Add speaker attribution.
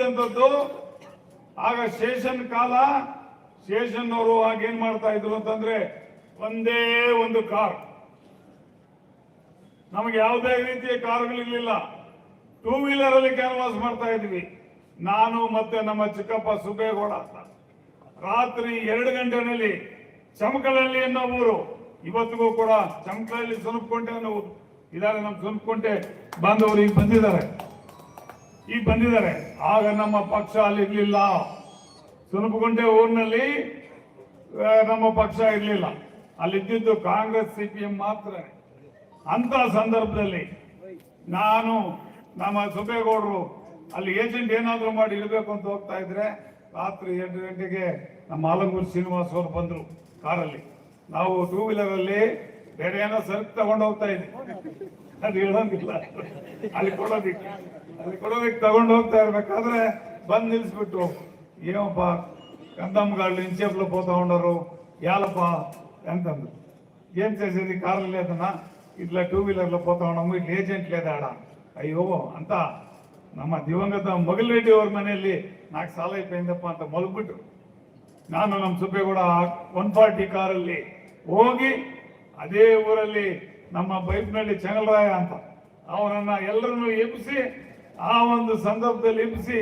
Speaker 1: ಇದ್ದಂಥದ್ದು ಆಗ ಶೇಷನ್ ಕಾಲ. ಶೇಷನ್ ಅವರು ಆಗ ಏನ್ ಮಾಡ್ತಾ ಇದ್ರು ಅಂತಂದ್ರೆ ಒಂದೇ ಒಂದು ಕಾರ್, ನಮಗೆ ಯಾವುದೇ ರೀತಿಯ ಕಾರುಗಳಿರ್ಲಿಲ್ಲ. 2 ವೀಲರ್ ಅಲ್ಲಿ ಕ್ಯಾನ್ವಾಸ್ ಮಾಡ್ತಾ ಇದ್ವಿ. ನಾನು ಮತ್ತೆ ನಮ್ಮ ಚಿಕ್ಕಪ್ಪ ಸುಬೇಗೌಡ ರಾತ್ರಿ 2 ಗಂಟೆನಲ್ಲಿ ಚಮಕಲಹಳ್ಳಿ ಅನ್ನೋ ಊರು, ಇವತ್ತಿಗೂ ಕೂಡ ಚಮಕಲಹಳ್ಳಿ ಸುನಪಕೊಂಟೆ ಅನ್ನೋ ಊರು ಇದಾರೆ. ನಮ್ಮ ಸುನಪಕೊಂಟೆ ಬಾಂಧವರು ಈಗ ಬಂದಿದ್ದಾರೆ. ಆಗ ನಮ್ಮ ಪಕ್ಷ ಅಲ್ಲಿ ಇರ್ಲಿಲ್ಲ. ಸುನಪಕೊಂಟೆ ಊರಿನಲ್ಲಿ ನಮ್ಮ ಪಕ್ಷ ಇರ್ಲಿಲ್ಲ. ಅಲ್ಲಿದ್ದು ಕಾಂಗ್ರೆಸ್ CPM ಮಾತ್ರ. ಅಂತ ಸಂದರ್ಭದಲ್ಲಿ ನಾನು ನಮ್ಮ ಸುಬೇಗೌಡರು ಅಲ್ಲಿ ಏಜೆಂಟ್ ಏನಾದ್ರು ಮಾಡಿ ಇರಬೇಕು ಅಂತ ಹೋಗ್ತಾ ಇದ್ರೆ ರಾತ್ರಿ 2 ಗಂಟೆಗೆ ನಮ್ಮ ಆಲಂಗೂರು ಶ್ರೀನಿವಾಸ್ ಅವರು ಬಂದ್ರು ಕಾರಲ್ಲಿ. ನಾವು 2 ವೀಲರ್ ಅಲ್ಲಿ ಬೇರೆ ಏನೋ ಸರಕು ತಗೊಂಡು ಹೋಗ್ತಾ ಇದ್ವಿ, ಅದು ಹೇಳೋದಿಲ್ಲ. ಅಲ್ಲಿ ಕೊಡೋದಿಕ್ಕೆ ತಗೊಂಡು ಹೋಗ್ತಾ ಇರ್ಬೇಕಾದ್ರೆ ಬಂದ್ ನಿಲ್ಸ್ಬಿಟ್ಟು, ಏನಪ್ಪ కందమ్మగాళ్ళు ఇంచేపులో పోతా ఉన్నారు యాలప్ప ఎంతందు ఏం చేసేది కార్లు లేదన్నా ఇట్లా 2 వీలర్లో పోతా ఉన్నాము, ఇట్లా ఏಜೆಂಟ್ లేదా ఆడ. అయ్యో అంతా ನಮ್ಮ ದಿವಂಗತ ಮಗಲರೆಡ್ಡಿ ಅವ್ರ ಮನೆಯಲ್ಲಿ 4 ಸಾಲ అయిపోయింದಪ್ಪ ಅಂತ ಮಲಗ್ಬಿಟ್ರು. ನಾನು ನಮ್ಮ ಸುಬ್ಬೇಗೌಡ 140 ಕಾರಲ್ಲಿ ಹೋಗಿ ಅದೇ ಊರಲ್ಲಿ ನಮ್ಮ ಬೈಪ್ನಳ್ಳಿ ಚೆಂಗಲರಾಯ ಅಂತ ಅವರನ್ನ ಎಲ್ಲರನ್ನು ಎಬ್ಬಿಸಿ, ಆ ಒಂದು ಸಂದರ್ಭದಲ್ಲಿ ಎಬ್ಬಿಸಿ